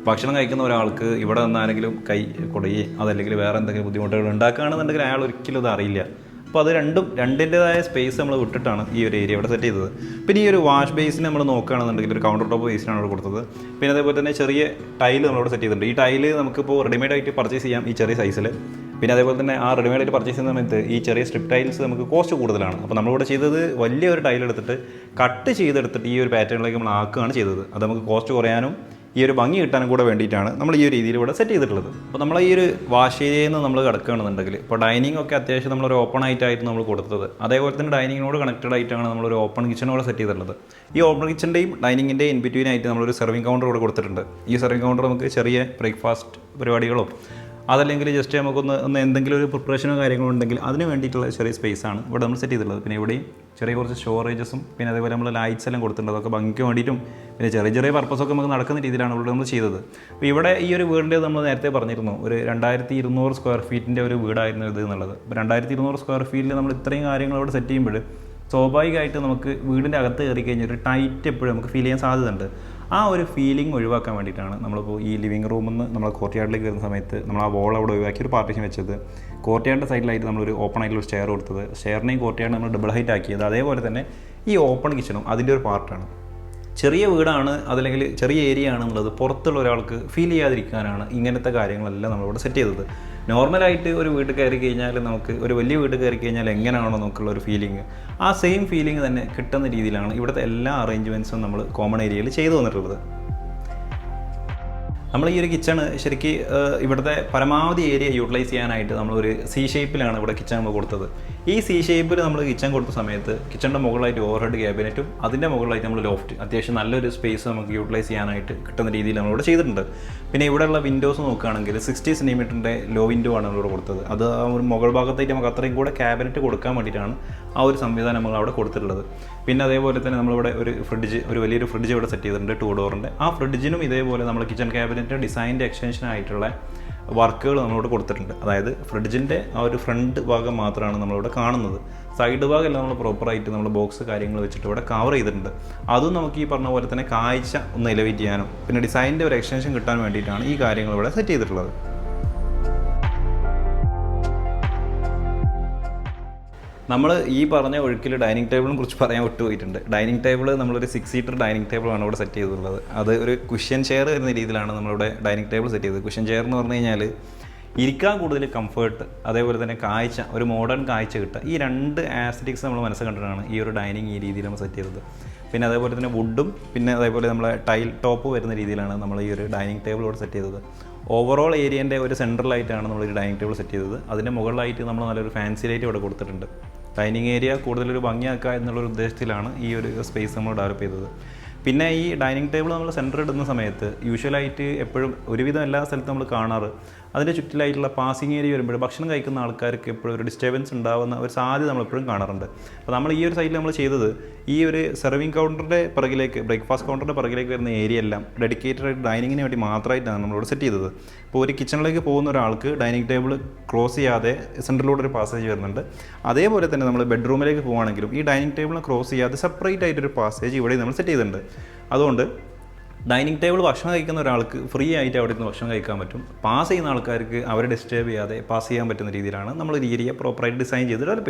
ഭക്ഷണം കഴിക്കുന്ന ഒരാൾക്ക് ഇവിടെ നിന്നാരെങ്കിലും കൈ കുടയെ അതല്ലെങ്കിൽ വേറെ എന്തെങ്കിലും ബുദ്ധിമുട്ടുകൾ ഉണ്ടാക്കുകയാണെന്നുണ്ടെങ്കിൽ അയാൾ ഒരിക്കലും ഇത് അറിയില്ല. അപ്പോൾ അത് രണ്ടിൻ്റെതായ സ്പേസ് നമ്മൾ വിട്ടിട്ടാണ് ഈ ഒരു ഏരിയ ഇവിടെ സെറ്റ് ചെയ്തത്. പിന്നെ ഈ ഒരു വാഷ് ബേസിന് നമ്മൾ നോക്കുകയാണെന്നുണ്ടെങ്കിൽ ഒരു കൗണ്ടർ ടോപ്പ് ബേസിനാണ് ഇവിടെ കൊടുത്തത്. പിന്നെ അതേപോലെ തന്നെ ചെറിയ ടൈല് നമ്മളിവിടെ സെറ്റ് ചെയ്തിട്ടുണ്ട്. ഈ ടൈല് നമുക്കിപ്പോൾ റെഡിമെയ്ഡ് ആയിട്ട് പർച്ചേസ് ചെയ്യാം ഈ ചെറിയ സൈസിൽ. പിന്നെ അതേപോലെ തന്നെ ആ റെഡിമെയ്ഡ് ആയിട്ട് പർച്ചേസ് ചെയ്യുന്ന സമയത്ത് ഈ ചെറിയ സ്ട്രിപ്പ് ടൈൽസ് നമുക്ക് കോസ്റ്റ് കൂടുതലാണ്. അപ്പോൾ നമ്മളിവിടെ ചെയ്തത് വലിയൊരു ടൈൽ എടുത്തിട്ട് കട്ട് ചെയ്തെടുത്തിട്ട് ഈ ഒരു പാറ്റേണിലേക്ക് നമ്മൾ ആക്കുകയാണ് ചെയ്തത്. അത് നമുക്ക് കോസ്റ്റ് കുറയാനും ഈ ഒരു ഭംഗി കിട്ടാനും കൂടെ വേണ്ടിയിട്ടാണ് നമ്മൾ ഈ ഒരു രീതിയിൽ ഇവിടെ സെറ്റ് ചെയ്തിട്ടുള്ളത്. അപ്പോൾ നമ്മൾ ഈ ഒരു വാഷ് ഏരിയയിൽ നിന്ന് നമ്മൾ കിടക്കുകയാണെന്നുണ്ടെങ്കിൽ ഇപ്പോൾ ഡൈനിങ് ഒക്കെ അത്യാവശ്യം നമ്മളൊരു ഓപ്പൺ ആയിട്ടായിരുന്നു നമ്മൾ കൊടുത്തത്. അതേപോലെ തന്നെ ഡൈനിങ്ങിനോട് കണക്റ്റഡ് ആയിട്ടാണ് നമ്മളൊരു ഓപ്പൺ കിച്ചണോടെ സെറ്റ് ചെയ്തിട്ടുള്ളത്. ഈ ഓപ്പൺ കിച്ചൻ്റെയും ഡൈനിങ്ങിൻ്റെയും ഇൻ ബിറ്റ്വീൻ ആയിട്ട് നമ്മളൊരു സെർവിങ് കൗണ്ടർ ഇവിടെ കൊടുത്തിട്ടുണ്ട്. ഈ സെർവിങ് കൗണ്ടർ നമുക്ക് ചെറിയ ബ്രേക്ക്ഫാസ്റ്റ് പരിപാടികളോ അതല്ലെങ്കിൽ ജസ്റ്റ് നമുക്കൊന്ന് എന്തെങ്കിലും ഒരു പ്രിപ്പറേഷനോ കാര്യങ്ങളോ ഉണ്ടെങ്കിൽ അതിന് വേണ്ടിയിട്ടുള്ള ചെറിയ സ്പേസാണ് ഇവിടെ നമ്മൾ സെറ്റ് ചെയ്തിട്ടുള്ളത്. പിന്നെ ഇവിടെയും ചെറിയ കുറച്ച് സ്റ്റോറേജസും പിന്നെ അതേപോലെ നമ്മൾ ലൈറ്റ്സ് എല്ലാം കൊടുത്തിട്ടുണ്ട്. അതൊക്കെ ഭംഗിക്ക് വേണ്ടിയിട്ടും പിന്നെ ചെറിയ പർപ്പസൊക്കെ നമുക്ക് നടക്കുന്ന രീതിയിലാണ് ഇവിടെ നമ്മൾ ചെയ്തത്. അപ്പോൾ ഇവിടെ ഈ ഒരു വീടിൻ്റെ നമ്മൾ നേരത്തെ പറഞ്ഞിരുന്നു ഒരു 2200 സ്ക്വയർ ഫീറ്റിൻ്റെ ഒരു വീടായിരുന്നു ഇത് എന്നുള്ളത്. അപ്പോൾ 2200 സ്ക്വയർ ഫീറ്റിൽ നമ്മൾ ഇത്രയും കാര്യങ്ങൾ ഇവിടെ സെറ്റ് ചെയ്യുമ്പോൾ സ്വാഭാവികമായിട്ട് നമുക്ക് വീടിൻ്റെ അകത്ത് കയറി കഴിഞ്ഞാൽ ഒരു ടൈറ്റ് എപ്പോഴും നമുക്ക് ഫീൽ ചെയ്യാൻ സാധ്യതയുണ്ട്. ആ ഒരു ഫീലിംഗ് ഒഴിവാക്കാൻ വേണ്ടിയിട്ടാണ് നമ്മളിപ്പോൾ ഈ ലിവിങ് റൂമിൽ നിന്ന് നമ്മൾ കോർട്ട്യാർഡിലേക്ക് വരുന്ന സമയത്ത് നമ്മൾ ആ വോൾ അവിടെ ഒഴിവാക്കി ഒരു പാർട്ടീഷൻ വെച്ചത്. കോർട്ട്യാർഡിൻ്റെ സൈഡിലായിട്ട് നമ്മളൊരു ഓപ്പൺ ആയിട്ടുള്ള സ്റ്റെയർ കൊടുത്തത്. സ്റ്റെയറിനെയും കോർട്ട്യാർഡ് നമ്മൾ ഡബിൾ ഹൈറ്റ് ആക്കിയത്. അതേപോലെ തന്നെ ഈ ഓപ്പൺ കിച്ചണും അതിൻ്റെ ഒരു പാർട്ടാണ്. ചെറിയ വീടാണ് അതല്ലെങ്കിൽ ചെറിയ ഏരിയ ആണെന്നുള്ളത് പുറത്തുള്ള ഒരാൾക്ക് ഫീൽ ചെയ്യാതിരിക്കാനാണ് ഇങ്ങനത്തെ കാര്യങ്ങളെല്ലാം നമ്മളിവിടെ സെറ്റ് ചെയ്തത്. നോർമലായിട്ട് ഒരു വീട്ടിൽ കയറി കഴിഞ്ഞാൽ നമുക്ക് ഒരു വലിയ വീട്ടിൽ കയറി കഴിഞ്ഞാൽ എങ്ങനെയാണോ നമുക്കുള്ള ഒരു ഫീലിംഗ് ആ സെയിം ഫീലിംഗ് തന്നെ കിട്ടുന്ന രീതിയിലാണ് ഇവിടുത്തെ എല്ലാ അറേഞ്ച്മെൻറ്റ്സും നമ്മൾ കോമൺ ഏരിയയിൽ ചെയ്തു വന്നിട്ടുള്ളത്. നമ്മൾ ഈ ഒരു കിച്ചണ് ശരിക്കും ഇവിടുത്തെ പരമാവധി ഏരിയ യൂട്ടിലൈസ് ചെയ്യാനായിട്ട് നമ്മളൊരു സി ഷേപ്പിലാണ് ഇവിടെ കിച്ചൺ നമ്മൾ കൊടുത്തത്. ഈ സി ഷേപ്പിൽ നമ്മൾ കിച്ചൺ കൊടുത്ത സമയത്ത് കിച്ചണിൻ്റെ മുകളിലായിട്ട് ഓവർഹെഡ് ക്യാബിനറ്റും അതിൻ്റെ മുകളിലായിട്ട് നമ്മൾ ലോഫ്റ്റ് അത്യാവശ്യം നല്ലൊരു സ്പേസ് നമുക്ക് യൂട്ടിലൈസ് ചെയ്യാനായിട്ട് കിട്ടുന്ന രീതിയിൽ നമ്മളിവിടെ ചെയ്തിട്ടുണ്ട്. പിന്നെ ഇവിടെയുള്ള വിൻഡോസ് നോക്കുകയാണെങ്കിൽ 60 സെൻറ്റിമീറ്ററിൻ്റെ ലോ വിൻഡോ ആണ് നമ്മളിവിടെ കൊടുത്തത്. അത് ആ ഒരു മുകൾ ഭാഗത്തായിട്ട് നമുക്ക് അത്രയും കൂടെ ക്യാബിനറ്റ് കൊടുക്കാൻ വേണ്ടിയിട്ടാണ് ആ ഒരു സംവിധാനം നമ്മൾ അവിടെ കൊടുത്തിട്ടുള്ളത്. പിന്നെ അതേപോലെ തന്നെ നമ്മളിവിടെ ഒരു വലിയൊരു ഫ്രിഡ്ജ് ഇവിടെ സെറ്റ് ചെയ്തിട്ടുണ്ട് 2 ഡോറിൻ്റെ. ആ ഫ്രിഡ്ജിനും ഇതേപോലെ നമ്മൾ കിച്ചൺ ക്യാബിനറ്റ് ഡിസൈൻ്റെ എക്സ്റ്റൻഷൻ ആയിട്ടുള്ള വർക്കുകൾ നമ്മളിവിടെ കൊടുത്തിട്ടുണ്ട്. അതായത് ഫ്രിഡ്ജിൻ്റെ ആ ഒരു ഫ്രണ്ട് ഭാഗം മാത്രമാണ് നമ്മളിവിടെ കാണുന്നത്. സൈഡ് ഭാഗം എല്ലാം നമ്മൾ പ്രോപ്പറായിട്ട് നമ്മൾ ബോക്സ് കാര്യങ്ങൾ വെച്ചിട്ട് ഇവിടെ കവർ ചെയ്തിട്ടുണ്ട്. അതും നമുക്ക് ഈ പറഞ്ഞ പോലെ തന്നെ കാഴ്ച ഒന്ന് എലിവേറ്റ് ചെയ്യാനും പിന്നെ ഡിസൈനിൻ്റെ ഒരു എക്സ്റ്റൻഷൻ കിട്ടാൻ വേണ്ടിയിട്ടാണ് ഈ കാര്യങ്ങൾ ഇവിടെ സെറ്റ് ചെയ്തിട്ടുള്ളത്. നമ്മൾ ഈ പറഞ്ഞ ഒഴുക്കിൽ ഡൈനിങ് ടേബിളിനെ കുറിച്ച് പറയാൻ വിട്ടുപോയിട്ടുണ്ട്. ഡൈനിങ് ടേബിൾ നമ്മളൊരു 6 സീറ്റർ ഡൈനിങ് ടേബിളാണ് ഇവിടെ സെറ്റ് ചെയ്തിട്ടുള്ളത്. അത് ഒരു കുഷ്യൻ ചെയർ വരുന്ന രീതിയിലാണ് നമ്മളിവിടെ ഡൈനിങ് ടേബിൾ സെറ്റ് ചെയ്തത്. കുഷ്യൻ ചെയർ എന്ന് പറഞ്ഞു കഴിഞ്ഞാൽ ഇരിക്കാൻ കൂടുതൽ കംഫേർട്ട്, അതേപോലെ തന്നെ കാഴ്ച, ഒരു മോഡേൺ കാഴ്ച കിട്ടുക, ഈ 2 ആസ്തറ്റിക്സ് നമ്മൾ മനസ്സിൽ കണ്ടിട്ടാണ് ഈ ഒരു ഡൈനിങ് ഈ രീതിയിൽ നമ്മൾ സെറ്റ് ചെയ്തത്. പിന്നെ അതേപോലെ തന്നെ വുഡും പിന്നെ അതേപോലെ നമ്മളെ ടൈൽ ടോപ്പ് വരുന്ന രീതിയിലാണ് നമ്മൾ ഈ ഒരു ഡൈനിങ് ടേബിൾ ഇവിടെ സെറ്റ് ചെയ്തത്. ഓവറോൾ ഏരിയൻ്റെ ഒരു സെൻട്രലായിട്ടാണ് നമ്മളൊരു ഡൈനിങ് ടേബിൾ സെറ്റ് ചെയ്തത്. അതിൻ്റെ മുകളിലായിട്ട് നമ്മൾ നല്ലൊരു ഫാൻസി ലൈറ്റ് ഇവിടെ കൊടുത്തിട്ടുണ്ട്. ഡൈനിങ് ഏരിയ കൂടുതലൊരു ഭംഗിയാക്കുക എന്നുള്ളൊരു ഉദ്ദേശത്തിലാണ് ഈ ഒരു സ്പേസ് നമ്മൾ ഡെവലപ്പ് ചെയ്തത്. പിന്നെ ഈ ഡൈനിങ് ടേബിൾ നമ്മൾ സെൻറ്റർ ഇടുന്ന സമയത്ത് യൂഷ്വലായിട്ട് എപ്പോഴും ഒരുവിധം എല്ലാ സ്ഥലത്തും നമ്മൾ കാണാറ് അതിൻ്റെ ചുറ്റിലായിട്ടുള്ള പാസിങ് ഏരിയ വരുമ്പോൾ ഭക്ഷണം കഴിക്കുന്ന ആൾക്കാർക്ക് എപ്പോഴും ഒരു ഡിസ്റ്റർബൻസ് ഉണ്ടാകുന്ന ഒരു സാധ്യത നമ്മളെപ്പോഴും കാണാറുണ്ട്. അപ്പോൾ നമ്മൾ ഈ ഒരു സൈഡിൽ നമ്മൾ ചെയ്തത് ഈ ഒരു സെർവിങ് കൗണ്ടറിൻ്റെ പിറകിലേക്ക്, ബ്രേക്ക്ഫാസ്റ്റ് കൗണ്ടറിൻ്റെ പിറകിലേക്ക് വരുന്ന ഏരിയ എല്ലാം ഡെഡിക്കേറ്റഡ് ആയിട്ട് ഡൈനിങ്ങിന് വേണ്ടി മാത്രമായിട്ടാണ് നമ്മളിവിടെ സെറ്റ് ചെയ്തത്. ഇപ്പോൾ ഒരു കിച്ചണിലേക്ക് പോകുന്ന ഒരാൾക്ക് ഡൈനിങ് ടേബിൾ ക്രോസ് ചെയ്യാതെ സെൻറ്ററിലൂടെ ഒരു പാസേജ് വരുന്നുണ്ട്. അതേപോലെ തന്നെ നമ്മൾ ബെഡ്റൂമിലേക്ക് പോകുകയാണെങ്കിലും ഈ ഡൈനിങ് ടേബിളിനെ ക്രോസ് ചെയ്യാതെ സെപ്പറേറ്റ് ആയിട്ടൊരു പാസേജ് ഇവിടെ നമ്മൾ സെറ്റ് ചെയ്തിട്ടുണ്ട്. അതുകൊണ്ട് ഡൈനിങ് ടേബിൾ ഭക്ഷണം കഴിക്കുന്ന ഒരാൾക്ക് ഫ്രീ ആയിട്ട് അവിടെ നിന്ന് ഭക്ഷണം കഴിക്കാൻ പറ്റും. പാസ് ചെയ്യുന്ന ആൾക്കാർക്ക് അവരെ ഡിസ്റ്റർബ് ചെയ്യാതെ പാസ് ചെയ്യാൻ പറ്റുന്ന രീതിയിലാണ് നമ്മൾ ഒരു ഏരിയ പ്രോപ്പറായിട്ട് ഡിസൈൻ ചെയ്ത് ഡെവലപ്പ്.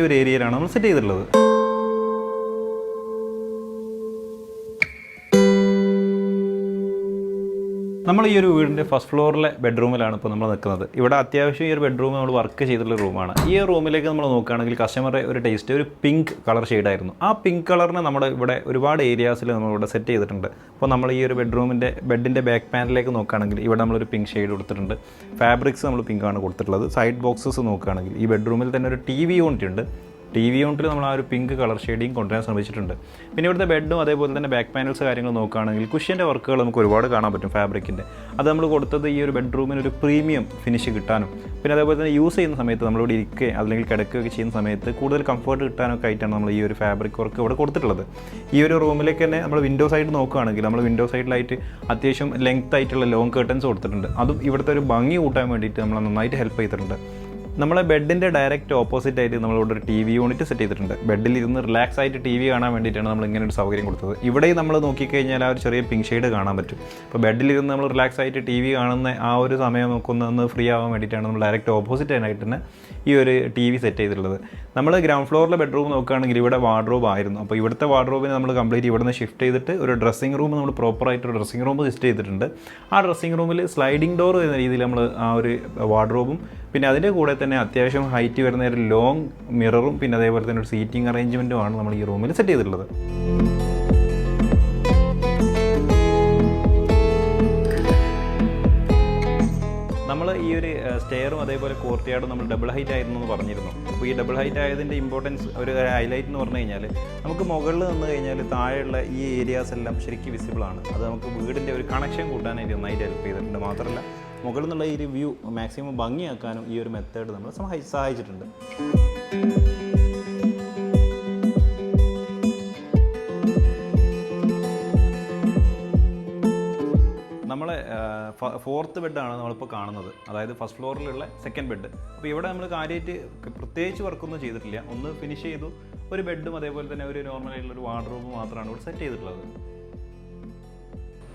ഈ ഒരു ഏരിയയിലാണ് നമ്മൾ സെറ്റ് ചെയ്തിട്ടുള്ളത്. നമ്മൾ ഈ ഒരു വീടിൻ്റെ ഫസ്റ്റ് ഫ്ലോറിലെ ബെഡ്റൂമിലാണ് ഇപ്പോൾ നമ്മൾ നിൽക്കുന്നത്. ഇവിടെ അത്യാവശ്യം ഈ ഒരു ബെഡ്റൂം നമ്മൾ വർക്ക് ചെയ്തിട്ടുള്ള റൂമാണ്. ഈ റൂമിലേക്ക് നമ്മൾ നോക്കുകയാണെങ്കിൽ കസ്റ്റമറുടെ ഒരു ടേസ്റ്റ് ഒരു പിങ്ക് കളർ ഷെയ്ഡായിരുന്നു. ആ പിങ്ക് കളറിന് നമ്മുടെ ഇവിടെ ഒരുപാട് ഏരിയാസിൽ നമ്മളിവിടെ സെറ്റ് ചെയ്തിട്ടുണ്ട്. അപ്പോൾ നമ്മൾ ഈ ഒരു ബെഡിൻ്റെ ബാക്ക് പാനലിലേക്ക് നോക്കുകയാണെങ്കിൽ ഇവിടെ നമ്മളൊരു പിങ്ക് ഷെയ്ഡ് കൊടുത്തിട്ടുണ്ട്. ഫാബ്രിക്സ് നമ്മൾ പിങ്കാണ് കൊടുത്തിട്ടുള്ളത്. സൈഡ് ബോക്സസ് നോക്കുകയാണെങ്കിൽ ഈ ബെഡ്റൂമിൽ തന്നെ ഒരു TV യൂണിറ്റ് ഉണ്ട്. TV യൂണിറ്റിൽ നമ്മൾ ആ ഒരു പിങ്ക് കളർ ഷെയ്ഡിങ് കൊണ്ടുവരാൻ ശ്രമിച്ചിട്ടുണ്ട്. പിന്നെ ഇവിടുത്തെ ബെഡും അതേപോലെ തന്നെ ബാക്ക് പാനൽസ് കാര്യങ്ങൾ നോക്കുകയാണെങ്കിൽ കുഷ്യൻ്റെ വർക്കുകൾ നമുക്ക് ഒരുപാട് കാണാൻ പറ്റും ഫാബ്രിക്കിൻ്റെ. അത് നമ്മൾ കൊടുത്തത് ഈ ഒരു ബെഡ്റൂമിന് ഒരു പ്രീമിയം ഫിനിഷ് കിട്ടാനും പിന്നെ അതേപോലെ തന്നെ യൂസ് ചെയ്യുന്ന സമയത്ത് നമ്മളിവിടെ ഇരിക്കുകയും അല്ലെങ്കിൽ കിടക്കുകയൊക്കെ ചെയ്യുന്ന സമയത്ത് കൂടുതൽ കംഫർട്ട് കിട്ടാനൊക്കെ ആയിട്ടാണ് നമ്മൾ ഈ ഒരു ഫാബ്രിക് വർക്ക് ഇവിടെ കൊടുത്തിട്ടുള്ളത്. ഈ ഒരു റൂമിലേക്ക് തന്നെ നമ്മൾ വിൻഡോ സൈഡ് നോക്കുകയാണെങ്കിൽ നമ്മൾ വിൻഡോ സൈഡിലായിട്ട് അത്യാവശ്യം ലെങ്ത് ആയിട്ടുള്ള ലോങ് കർട്ടൻസ് കൊടുത്തിട്ടുണ്ട്. അതും ഇവിടുത്തെ ഒരു ഭംഗി കൂട്ടാൻ വേണ്ടിയിട്ട് നമ്മൾ നന്നായിട്ട് ഹെൽപ്പ് ചെയ്തിട്ടുണ്ട്. നമ്മളെ ബെഡിൻ്റെ ഡയറക്റ്റ് ഓപ്പോസിറ്റ് ആയിട്ട് നമ്മളിവിടെ ഒരു TV യൂണിറ്റ് സെറ്റ് ചെയ്തിട്ടുണ്ട്. ബെഡിൽ ഇരുന്ന് റിലാക്സ് ആയിട്ട് TV കാണാൻ വേണ്ടിയിട്ടാണ് നമ്മൾ ഇങ്ങനെ ഒരു സൗകര്യം കൊടുത്തത്. ഇവിടെ നമ്മൾ നോക്കിക്കഴിഞ്ഞാൽ ആ ഒരു ചെറിയ പിങ്ക് ഷെയ്ഡ് കാണാൻ പറ്റും. അപ്പോൾ ബെഡിലിരുന്ന് നമ്മൾ റിലാക്സ് ആയിട്ട് TV കാണുന്ന ആ ഒരു സമയം നമുക്കൊന്ന് ഫ്രീ ആവാൻ വേണ്ടിയിട്ടാണ് നമ്മൾ ഡയറക്റ്റ് ഓപ്പോസിറ്റ് ആയിട്ട് തന്നെ ഈ ഒരു TV സെറ്റ് ചെയ്തിട്ടുള്ളത്. നമ്മൾ ഗ്രൗണ്ട് ഫ്ലോറിലെ ബെഡ്റൂം നോക്കുകയാണെങ്കിൽ ഇവിടെ വാർഡ്രോബ് ആയിരുന്നു. അപ്പോൾ ഇവിടുത്തെ വാർഡ്രോബിനെ നമ്മൾ കംപ്ലീറ്റ് ഇവിടെ നിന്ന് ഷിഫ്റ്റ് ചെയ്തിട്ട് ഒരു ഡ്രസ്സിംഗ് റൂം നമ്മൾ പ്രോപ്പറായിട്ടൊരു ഡ്രസ്സിംഗ് റൂം സെറ്റ് ചെയ്തിട്ടുണ്ട്. ആ ഡ്രസ്സിംഗ് റൂമിൽ സ്ലൈഡിംഗ് ഡോർ എന്ന രീതിയിൽ നമ്മൾ ആ ഒരു വാർഡ്രോബും പിന്നെ അതിൻ്റെ കൂടെ തന്നെ അത്യാവശ്യം ഹൈറ്റ് വരുന്ന ഒരു ലോങ് മിററും പിന്നെ അതേപോലെ തന്നെ ഒരു സീറ്റിംഗ് അറേഞ്ച്മെൻറ്റുമാണ് നമ്മൾ ഈ റൂമിൽ സെറ്റ് ചെയ്തിട്ടുള്ളത്. നമ്മൾ ഈ ഒരു സ്റ്റെയറും അതേപോലെ കോർട്ട്യാർഡും നമ്മൾ ഡബിൾ ഹൈറ്റ് ആയിരുന്നു എന്ന് പറഞ്ഞിരുന്നു. അപ്പോൾ ഈ ഡബിൾ ഹൈറ്റ് ആയതിൻ്റെ ഇമ്പോർട്ടൻസ് ഒരു ഹൈലൈറ്റ് എന്ന് പറഞ്ഞു കഴിഞ്ഞാൽ നമുക്ക് മുകളിൽ നിന്ന് കഴിഞ്ഞാൽ താഴെയുള്ള ഈ ഏരിയാസ് എല്ലാം ശരിക്കും വിസിബിൾ ആണ്. അത് നമുക്ക് വീടിൻ്റെ ഒരു കണക്ഷൻ കൂട്ടാനായിട്ട് നന്നായിട്ട് ഹെൽപ്പ് ചെയ്തിട്ടുണ്ട്. മാത്രമല്ല മുകളിൽ നിന്നുള്ള ഈ ഒരു വ്യൂ മാക്സിമം ഭംഗിയാക്കാനും ഈ ഒരു മെത്തേഡ് നമ്മൾ സഹായിച്ചിട്ടുണ്ട്. നമ്മളെ 4th ബെഡാണ് നമ്മളിപ്പോൾ കാണുന്നത്, അതായത് ഫസ്റ്റ് ഫ്ലോറിലുള്ള സെക്കൻഡ് ബെഡ്. അപ്പോൾ ഇവിടെ നമ്മൾ കാര്യമായിട്ട് പ്രത്യേകിച്ച് വർക്കൊന്നും ചെയ്തിട്ടില്ല. ഒന്ന് ഫിനിഷ് ചെയ്തു, ഒരു ബെഡും അതേപോലെ തന്നെ ഒരു നോർമലായിട്ടുള്ളൊരു വാർഡ്രോബ് മാത്രമാണ് ഇവിടെ സെറ്റ് ചെയ്തിട്ടുള്ളത്.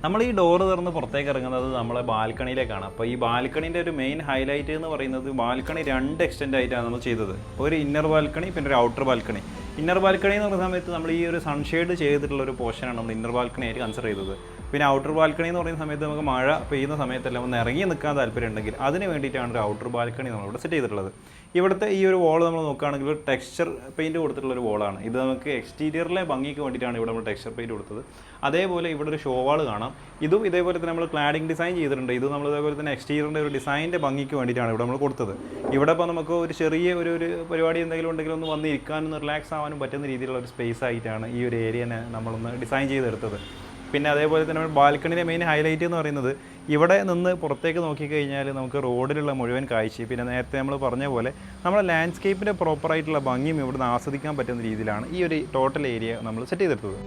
നമ്മൾ ഈ ഡോറ് തുറന്ന് പുറത്തേക്ക് ഇറങ്ങുന്നത് നമ്മളെ ബാൽക്കണിയിലേക്കാണ്. അപ്പോൾ ഈ ബാൽക്കണീൻ്റെ ഒരു മെയിൻ ഹൈലൈറ്റ് എന്ന് പറയുന്നത് ബാൽക്കണി 2 എക്സ്റ്റെൻഡ് ആയിട്ടാണ് നമ്മൾ ചെയ്തത്. ഒരു ഇന്നർ ബാൽക്കണി പിന്നെ ഒരു ഔട്ടർ ബാൽക്കണി. ഇന്നർ ബാൽക്കണി എന്ന് പറയുന്ന സമയത്ത് നമ്മൾ ഈ ഒരു സൺഷെയ്ഡ് ചെയ്തിട്ടുള്ള ഒരു പോർഷനാണ് നമ്മൾ ഇന്നർ ബാൽക്കണി ആയിട്ട് കൺസിഡർ ചെയ്തത്. പിന്നെ ഔട്ടർ ബാൽക്കണി എന്ന് പറയുന്ന സമയത്ത് നമുക്ക് മഴ പെയ്യുന്ന സമയത്തെല്ലാം ഒന്ന് ഇറങ്ങി നിൽക്കാൻ താല്പര്യം ഉണ്ടെങ്കിൽ അതിന് വേണ്ടിയിട്ടാണ് ഒരു ഔട്ടർ ബാൽക്കണി നമ്മളിവിടെ സെറ്റ് ചെയ്തിട്ടുള്ളത്. ഇവിടുത്തെ ഈ ഒരു വോൾ നമ്മൾ നോക്കുകയാണെങ്കിൽ ഒരു ടെക്സ്ചർ പെയിൻറ്റ് കൊടുത്തിട്ടുള്ള ഒരു വോളാണ്. ഇത് നമുക്ക് എക്സ്റ്റീരിയറിലെ ഭംഗിക്ക് വേണ്ടിയിട്ടാണ് ഇവിടെ നമ്മൾ ടെക്സ്ചർ പെയിൻറ്റ് കൊടുത്തത്. അതേപോലെ ഇവിടെ ഒരു ഷോ വാൾ കാണാം. ഇതും ഇതേപോലെ തന്നെ നമ്മൾ ക്ലാഡിംഗ് ഡിസൈൻ ചെയ്തിട്ടുണ്ട്. ഇത് നമ്മൾ ഇതേപോലെ തന്നെ എക്സ്റ്റീരിയറിൻ്റെ ഒരു ഡിസൈനിൻ്റെ ഭംഗിക്ക് വേണ്ടിയിട്ടാണ് ഇവിടെ നമ്മൾ കൊടുത്തത്. ഇവിടെ ഇപ്പോൾ നമുക്ക് ഒരു ചെറിയ ഒരു പരിപാടി എന്തെങ്കിലും ഉണ്ടെങ്കിൽ ഒന്ന് വന്നിരിക്കാനും ഒന്ന് റിലാക്സ് ആവാനും പറ്റുന്ന രീതിയിലുള്ള ഒരു സ്പേസ് ആയിട്ടാണ് ഈ ഒരു ഏരിയനെ നമ്മളൊന്ന് ഡിസൈൻ ചെയ്തെടുത്തത്. പിന്നെ അതേപോലെ തന്നെ ബാൽക്കണിയുടെ മെയിൻ ഹൈലൈറ്റ് എന്ന് പറയുന്നത് ഇവിടെ നിന്ന് പുറത്തേക്ക് നോക്കിക്കഴിഞ്ഞാൽ നമുക്ക് റോഡിലുള്ള മുഴുവൻ കാഴ്ച, പിന്നെ നേരത്തെ നമ്മൾ പറഞ്ഞ പോലെ നമ്മുടെ ലാൻഡ്സ്കേപ്പിൻ്റെ പ്രോപ്പറായിട്ടുള്ള ഭംഗിയും ഇവിടുന്ന് ആസ്വദിക്കാൻ പറ്റുന്ന രീതിയിലാണ് ഈ ഒരു ടോട്ടൽ ഏരിയ നമ്മൾ സെറ്റ് ചെയ്തെടുത്തത്.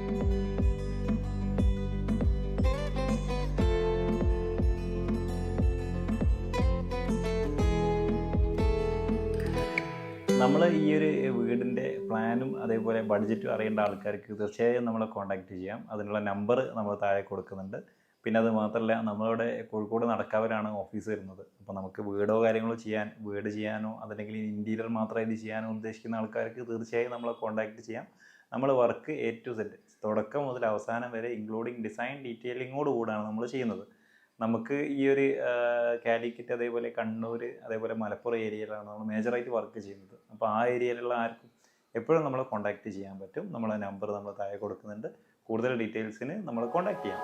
നമ്മൾ ഈ ഒരു വീടിൻ്റെ പ്ലാനും അതേപോലെ ബഡ്ജറ്റും അറിയേണ്ട ആൾക്കാർക്ക് തീർച്ചയായും നമ്മളെ കോൺടാക്റ്റ് ചെയ്യാം. അതിനുള്ള നമ്പർ നമ്മൾ താഴെ കൊടുക്കുന്നുണ്ട്. പിന്നെ അത് മാത്രമല്ല, നമ്മളിവിടെ കോഴിക്കോട് നടക്കാവിലാണ് ഓഫീസ് വരുന്നത്. അപ്പോൾ നമുക്ക് വീടോ കാര്യങ്ങളോ വീട് ചെയ്യാനോ അതല്ലെങ്കിൽ ഇൻറ്റീരിയർ മാത്രമായിട്ട് ചെയ്യാനോ ഉദ്ദേശിക്കുന്ന ആൾക്കാർക്ക് തീർച്ചയായും നമ്മളെ കോൺടാക്റ്റ് ചെയ്യാം. നമ്മൾ വർക്ക് A to Z തുടക്കം മുതൽ അവസാനം വരെ ഇൻക്ലൂഡിങ് ഡിസൈൻ ഡീറ്റെയിലിങ്ങോട് കൂടാണ് നമ്മൾ ചെയ്യുന്നത്. നമുക്ക് ഈ ഒരു കാലിക്കറ്റ് അതേപോലെ കണ്ണൂർ അതേപോലെ മലപ്പുറം ഏരിയയിലാണ് നമ്മൾ മേജറായിട്ട് വർക്ക് ചെയ്യുന്നത്. അപ്പോൾ ആ ഏരിയയിലുള്ള ആർക്കും എപ്പോഴും നമ്മളെ കോൺടാക്റ്റ് ചെയ്യാൻ പറ്റും. നമ്മളെ നമ്പർ നമ്മൾ താഴെ കൊടുക്കുന്നുണ്ട്. കൂടുതൽ ഡീറ്റെയിൽസിന് നമ്മൾ കോൺടാക്റ്റ് ചെയ്യാം.